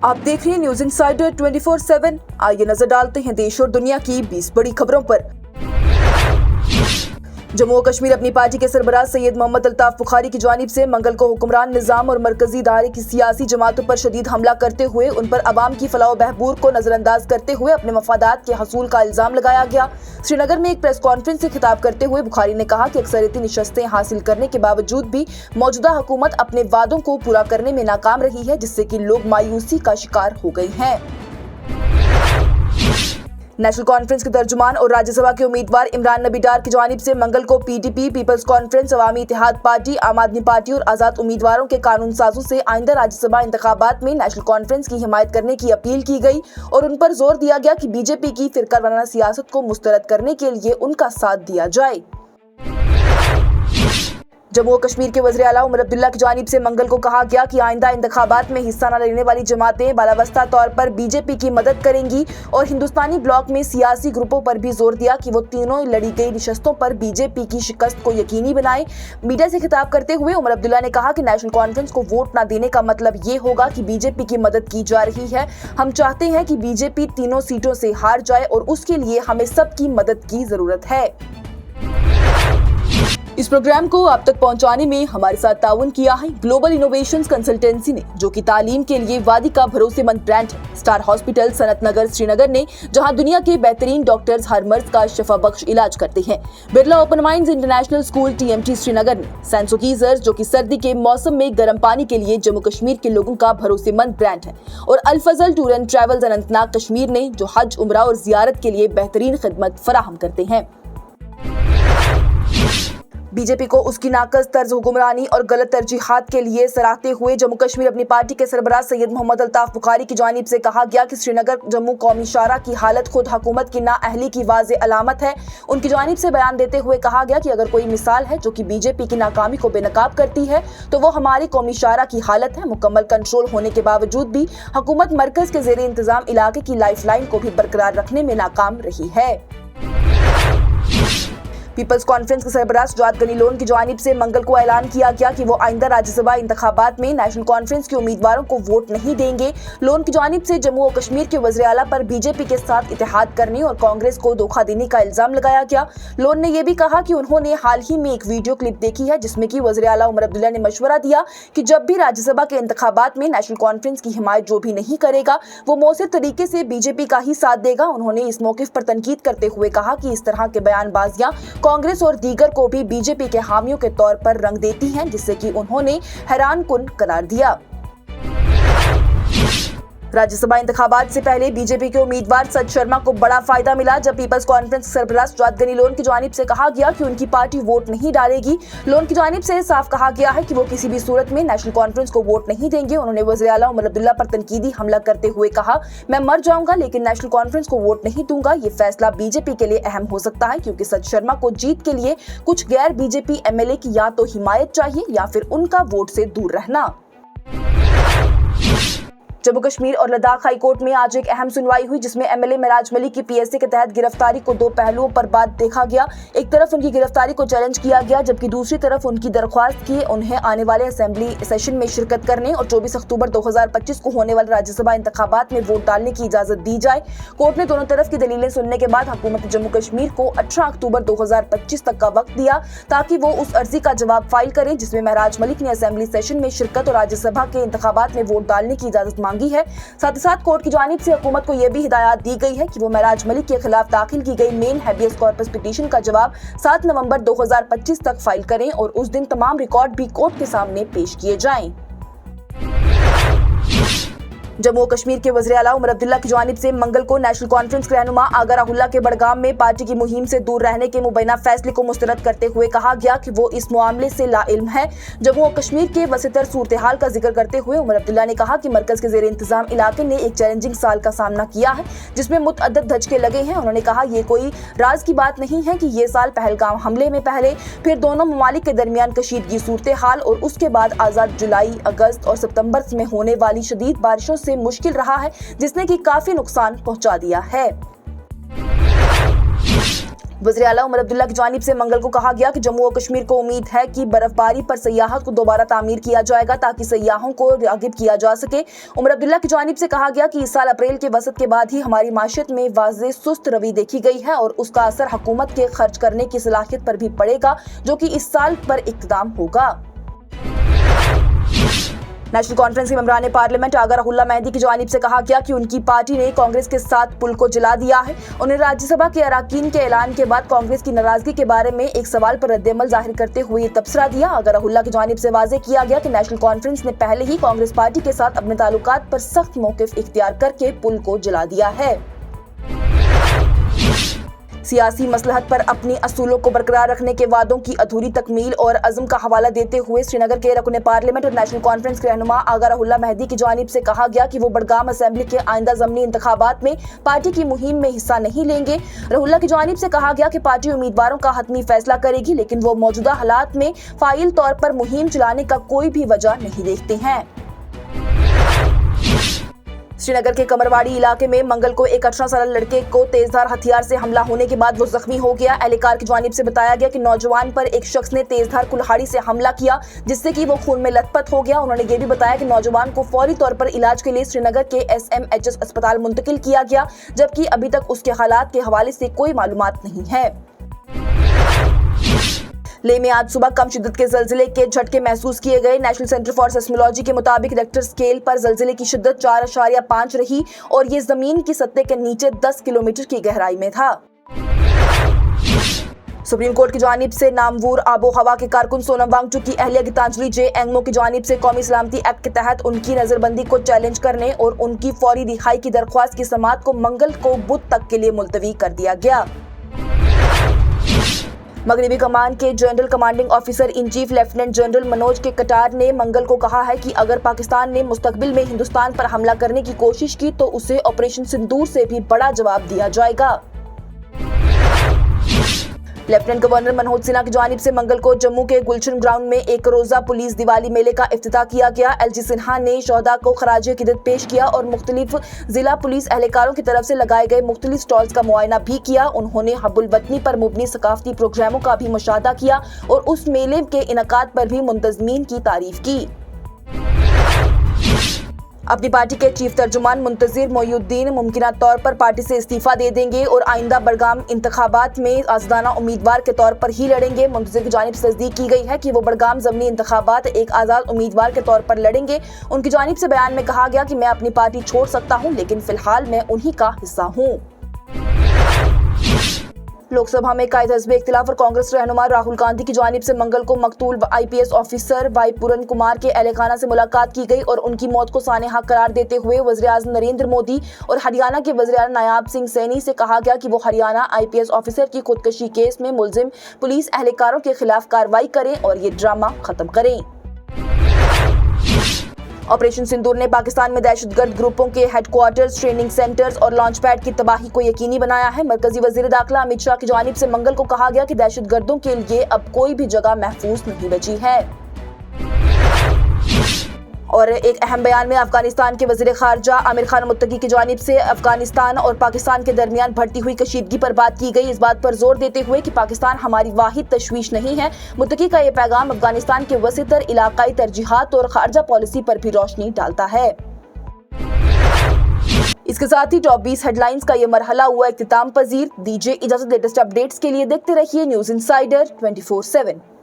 आप देख रहे हैं न्यूज इंसाइडर 24/7। आइए नजर डालते हैं देश और दुनिया की 20 बड़ी खबरों पर। जम्मू और कश्मीर अपनी पार्टी के सरबराह सैयद मोहम्मद अल्ताफ बुखारी की जानिब से मंगल को हुक्मरान निज़ाम और मरकजी इदारे की सियासी जमातों पर शदीद हमला करते हुए उन पर अवाम की फलाह बहबूद को नजरअंदाज करते हुए अपने मफादात के हसूल का इल्जाम लगाया गया। श्रीनगर में एक प्रेस कॉन्फ्रेंस से खिताब करते हुए बुखारी ने कहा कि अक्सरियती निशस्तें हासिल करने के बावजूद भी मौजूदा हुकूमत अपने वादों को पूरा करने में नाकाम रही है, जिससे कि लोग मायूसी का शिकार हो गए हैं। नेशनल कॉन्फ्रेंस के तर्जुमान और राज्यसभा के उम्मीदवार इमरान नबी डार की जानिब से मंगल को पीडीपी, पीपल्स कॉन्फ्रेंस, अवामी इत्तेहाद पार्टी, आम आदमी पार्टी और आजाद उम्मीदवारों के कानून साजों से आइंदा राज्यसभा इंतखाबात में नेशनल कॉन्फ्रेंस की हिमायत करने की अपील की गई और उन पर जोर दिया गया कि बीजेपी की फिरकावाराना सियासत को मुस्तरद करने के लिए उनका साथ दिया जाए। जम्मू और कश्मीर के वज़ीर आला उमर अब्दुल्ला की जानिब से मंगल को कहा गया कि आइंदा इंतखाबात में हिस्सा न लेने वाली जमातें बालावस्ता तौर पर बीजेपी की मदद करेंगी और हिंदुस्तानी ब्लॉक में सियासी ग्रुपों पर भी जोर दिया कि वो तीनों लड़ी गई नशस्तों पर बीजेपी की शिकस्त को यकीनी बनाएं। मीडिया से खिताब करते हुए उमर अब्दुल्ला ने कहा कि नेशनल कॉन्फ्रेंस को वोट न देने का मतलब ये होगा कि बीजेपी की मदद की जा रही है। हम चाहते हैं कि बीजेपी तीनों सीटों से हार जाए और उसके लिए हमें सबकी मदद की जरूरत है। इस प्रोग्राम को आप तक पहुंचाने में हमारे साथ ताउन किया है ग्लोबल इनोवेशंस कंसल्टेंसी ने, जो कि तालीम के लिए वादी का भरोसेमंद ब्रांड है। स्टार हॉस्पिटल सनत नगर श्रीनगर ने, जहां दुनिया के बेहतरीन डॉक्टर्स हर मर्ज का शफा बख्श इलाज करते हैं। Birla open minds international school TMT Srinagar ने सैंसो गीजर, जो कि सर्दी के मौसम में गर्म पानी के लिए जम्मू कश्मीर के लोगों का भरोसेमंद ब्रांड है। और Al Fazal tour and travels Anantnag Kashmir ने, जो हज, उम्रा और जियारत के लिए बेहतरीन खिदमत फराहम करते हैं। बीजेपी को उसकी नाकस तर्ज हुक्मरानी और गलत तरजीहात के लिए सराहते हुए जम्मू कश्मीर अपनी पार्टी के सरबराह सैयद मोहम्मद अल्ताफ बुखारी की जानिब से कहा गया कि श्रीनगर जम्मू कौमी शाहरा की हालत खुद हुकूमत की नाअहली की वाज़े अलामत है। उनकी जानिब से बयान देते हुए कहा गया कि अगर कोई मिसाल है जो कि बीजेपी की नाकामी को बेनकाब करती है तो वो हमारी कौमी शाहरा की हालत है। मुकम्मल कंट्रोल होने के बावजूद भी हुकूमत मरकज के ज़ेरे इंतजाम इलाके की लाइफ लाइन को भी बरकरार रखने में नाकाम रही है। पीपल्स कॉन्फ्रेंस के सरबराह सुजात गनी लोन की जानिब से मंगल को ऐलान किया गया कि वो आइंदा राज्यसभा इंतखाबात में नेशनल कॉन्फ्रेंस के उम्मीदवारों को वोट नहीं देंगे। लोन की जानिब से जम्मू और कश्मीर के वज़ीर आला पर बीजेपी के साथ इत्तेहाद करने और कांग्रेस को धोखा देने का इल्जाम लगाया गया। लोन ने यह भी कहा कि उन्होंने हाल ही में एक वीडियो क्लिप देखी है जिसमें कि वज़ीर आला उमर अब्दुल्ला ने मशवरा दिया कि जब भी राज्यसभा के इंतखाबात में नेशनल कॉन्फ्रेंस की हिमायत जो भी नहीं करेगा वो मौसर तरीके से बीजेपी का ही साथ देगा। उन्होंने इस मौके पर तनकीद करते हुए कहा कि इस तरह के बयानबाजियां कांग्रेस और दीगर को भी बीजेपी के हामियों के तौर पर रंग देती हैं, जिससे कि उन्होंने हैरानकुन करार दिया। राज्यसभा इंतखाबात से पहले बीजेपी के उम्मीदवार सच शर्मा को बड़ा फायदा मिला जब peoples conference सरबराह Sujat Ghani loan की जानिब से कहा गया कि उनकी पार्टी वोट नहीं डालेगी। लोन की जानिब से साफ कहा गया है कि वो किसी भी सूरत में नेशनल कॉन्फ्रेंस को वोट नहीं देंगे। उन्होंने वज़ीर आला उमर अब्दुल्ला पर तनकीदी हमला करते हुए कहा, मैं मर जाऊंगा लेकिन नेशनल कॉन्फ्रेंस को वोट नहीं दूंगा। ये फैसला बीजेपी के लिए अहम हो सकता है क्योंकि सच शर्मा को जीत के लिए कुछ गैर बीजेपी MLA की या तो हिमायत चाहिए या फिर उनका वोट से दूर रहना। जम्मू कश्मीर और लद्दाख हाई कोर्ट में आज एक अहम सुनवाई हुई जिसमें MLA महराज मलिक की PSA के तहत गिरफ्तारी को दो पहलुओं पर बात देखा गया। एक तरफ उनकी गिरफ्तारी को चैलेंज किया गया जबकि दूसरी तरफ उनकी दरख्वास्त की उन्हें आने वाले असेंबली सेशन में शिरकत करने और 24 अक्टूबर 2025 को होने वाले राज्यसभा इंतखाबात में वोट डालने की इजाजत दी जाए। कोर्ट ने दोनों तरफ की दलीलें सुनने के बाद हुकूमत जम्मू कश्मीर को 18 अक्टूबर 2025 तक का वक्त दिया ताकि वो उस अर्जी का जवाब फाइल करें जिसमें महराज मलिक ने असेंबली सेशन में शिरकत और राज्यसभा के इंतखाबात में वोट डालने की इजाजत मांगी है। साथ ही साथ कोर्ट की जानिब से हुकूमत को यह भी हिदायत दी गई है कि वो महराज मलिक के खिलाफ दाखिल की गई मेन हैबियस कॉर्पस पिटीशन का जवाब 7 नवंबर 2025 तक फाइल करें और उस दिन तमाम रिकॉर्ड भी कोर्ट के सामने पेश किए जाएं। जम्मू और कश्मीर के वज़ीर आला उमर अब्दुल्ला की जानिब से मंगल को नेशनल कॉन्फ्रेंस के रहनुमा आगा राहुल्ला के बड़गाम में पार्टी की मुहिम से दूर रहने के मुबैना फैसले को मुस्तरद करते हुए कहा गया कि वो इस मामले से लाइल्म है। जम्मू और कश्मीर के वसीतर सूरत हाल का जिक्र करते हुए उमर अब्दुल्ला ने कहा कि मरकज के ज़ेरे इंतजाम इलाके ने एक चैलेंजिंग साल का सामना किया है जिसमें मुतअद्दिद धचके लगे हैं। उन्होंने कहा ये कोई राज की बात नहीं है कि ये साल पहलगाम हमले में पहले फिर दोनों ममालिक के दरमियान कशीदगी सूरत हाल और उसके बाद आज़ाद जुलाई, अगस्त और सितंबर में होने वाली शदीद बारिशों से मुश्किल रहा है जिसने कि काफी नुकसान पहुंचा दिया है। वज़ीर आला उमर अब्दुल्ला की जानिब से मंगल को कहा गया कि जम्मू और कश्मीर को उम्मीद है कि बर्फबारी पर सयाहत को दोबारा तामीर किया जाएगा ताकि सयाहों को राग़िब किया जा सके। उमर अब्दुल्ला की जानिब से कहा गया कि इस साल अप्रैल के वसत के बाद ही हमारी माशियत में वाज़े सुस्त रवि देखी गई है और उसका असर हुकूमत के खर्च करने की सलाहियत पर भी पड़ेगा, जो कि इस साल पर इख्तिताम होगा। नेशनल कॉन्फ्रेंस के मेंबरान पार्लियामेंट आगा राहुल्ला मेहदी की जानिब से कहा गया कि उनकी पार्टी ने कांग्रेस के साथ पुल को जला दिया है। उन्हें राज्यसभा के अराकीन के ऐलान के बाद कांग्रेस की नाराजगी के बारे में एक सवाल पर रद्द-ए-अमल जाहिर करते हुए ये तबसरा दिया। आगा राहुल्ला की जानिब से वाज़ेह किया गया कि नेशनल कॉन्फ्रेंस ने पहले ही कांग्रेस पार्टी के साथ अपने ताल्लुकात पर सख्त मौक़िफ़ इख्तियार करके पुल को जला दिया है। सियासी मसलहत पर अपनी असूलों को बरकरार रखने के वादों की अधूरी तकमील और अज़्म का हवाला देते हुए श्रीनगर के रकुन पार्लियामेंट और नेशनल कॉन्फ्रेंस के रहनुमा आगा राहुल्ला मेहदी की जानिब से कहा गया कि वो बडगाम असेंबली के आइंदा ज़मनी इंतखाबात में पार्टी की मुहिम में हिस्सा नहीं लेंगे। राहुल्ला की जानिब से कहा गया कि पार्टी उम्मीदवारों का हतमी फैसला करेगी, लेकिन वो मौजूदा हालात में फ़ाइल तौर पर मुहिम चलाने का कोई भी वजह नहीं देखते हैं। श्रीनगर के कमरवाड़ी इलाके में मंगल को एक 18 साल लड़के को तेजधार हथियार से हमला होने के बाद वो जख्मी हो गया। एहलकार की जानिब से बताया गया कि नौजवान पर एक शख्स ने तेजधार कुल्हाड़ी से हमला किया, जिससे कि वो खून में लथपथ हो गया। उन्होंने ये भी बताया कि नौजवान को फौरी तौर पर इलाज के लिए श्रीनगर के SMHS अस्पताल मुंतकिल किया गया, जबकि अभी तक उसके हालात के हवाले से कोई मालूमात नहीं है। लेह में आज सुबह कम शिद्दत के ज़लज़ले के झटके महसूस किए गए। नेशनल सेंटर फॉर सेस्मोलॉजी के मुताबिक रिक्टर स्केल पर ज़लज़ले की शिद्दत 4.5 रही और ये ज़मीन की सतह के नीचे 10 किलोमीटर की गहराई में था। सुप्रीम कोर्ट की जानिब से नामवर आबो हवा के कारकुन सोनम वांगचुक की अहलिया गीतांजलि जे एंगमो की जानिब से कौमी सलामती एक्ट के तहत उनकी नजरबंदी को चैलेंज करने और उनकी फौरी रिहाई की दरख्वास्त की समाअत को मंगल को बुध तक के लिए मुलतवी कर दिया गया। मगरबी कमान के general commanding officer in chief lieutenant general Manoj के कटार ने मंगल को कहा है कि अगर पाकिस्तान ने मुस्तकबिल में हिंदुस्तान पर हमला करने की कोशिश की तो उसे ऑपरेशन सिंदूर से भी बड़ा जवाब दिया जाएगा। लेफ्टिनेंट गवर्नर मनोज सिन्हा की जानिब से मंगल को जम्मू के गुलशन ग्राउंड में एक रोजा पुलिस दिवाली मेले का इफ्तिताह किया गया। LG सिन्हा ने शोहदा को खराज अकीदत पेश किया और मुख्तलिफ जिला पुलिस एहलकारों की तरफ से लगाए गए मुख्तलिफ स्टॉल्स का मुआयना भी किया। उन्होंने हब्बुल वतनी पर मुबनी सकाफती प्रोग्रामों का भी मुशाहदा किया और उस मेले के इनकाद पर भी मुंतज़मीन की तारीफ की। अपनी पार्टी के चीफ तर्जुमान मुंतज़िर मोइनुद्दीन मुमकिना तौर पर पार्टी से इस्तीफा दे देंगे और आइंदा बडगाम इंतखाबात में आज़ादाना उम्मीदवार के तौर पर ही लड़ेंगे। मुंतज़िर की जानिब से तस्दीक की गई है कि वो बडगाम ज़मनी इंतखाबात एक आज़ाद उम्मीदवार के तौर पर लड़ेंगे। उनकी जानिब से बयान में कहा गया कि मैं अपनी पार्टी छोड़ सकता हूँ, लेकिन फिलहाल मैं उन्हीं का हिस्सा हूँ। लोकसभा में कायद हज़्ब इख्तिलाफ और कांग्रेस रहनुमा राहुल गांधी की जानिब से मंगल को मकतूल IPS ऑफिसर वाई पूरन कुमार के अहलखाना से मुलाकात की गई और उनकी मौत को सानेहा करार देते हुए वज़ीर आज़म नरेंद्र मोदी और हरियाणा के वज़ीर आला नायाब सिंह सैनी से कहा गया कि वो हरियाणा IPS ऑफिसर की खुदकशी केस में मुलजिम पुलिस एहलकारों के खिलाफ कार्रवाई करें और ये ड्रामा खत्म करें। ऑपरेशन सिंदूर ने पाकिस्तान में दहशतगर्द ग्रुपों के हेडक्वार्टर्स, ट्रेनिंग सेंटर्स और लॉन्च पैड की तबाही को यकीनी बनाया है। मरकजी वज़ीर दाखिला अमित शाह की जानिब से मंगल को कहा गया कि दहशतगर्दों के लिए अब कोई भी जगह महफूज नहीं बची है। और एक अहम बयान में अफगानिस्तान के वज़ीर ख़ारजा आमिर खान मुत्तकी की जानिब से अफगानिस्तान और पाकिस्तान के दरमियान बढ़ती हुई कशीदगी पर बात की गई, इस बात पर जोर देते हुए कि पाकिस्तान हमारी वाहिद तशवीश नहीं है। मुत्तकी का ये पैगाम अफगानिस्तान के वसीतर इलाकाई तरजीहात और ख़ारजा पॉलिसी पर भी रोशनी डालता है। इसके साथ ही टॉप 20 हेडलाइंस का ये मरहला हुआ इख्तिताम पजीर। दीजिए इजाजत। लेटेस्ट अपडेट्स के लिए देखते रहिए न्यूज़ इनसाइडर 24/7।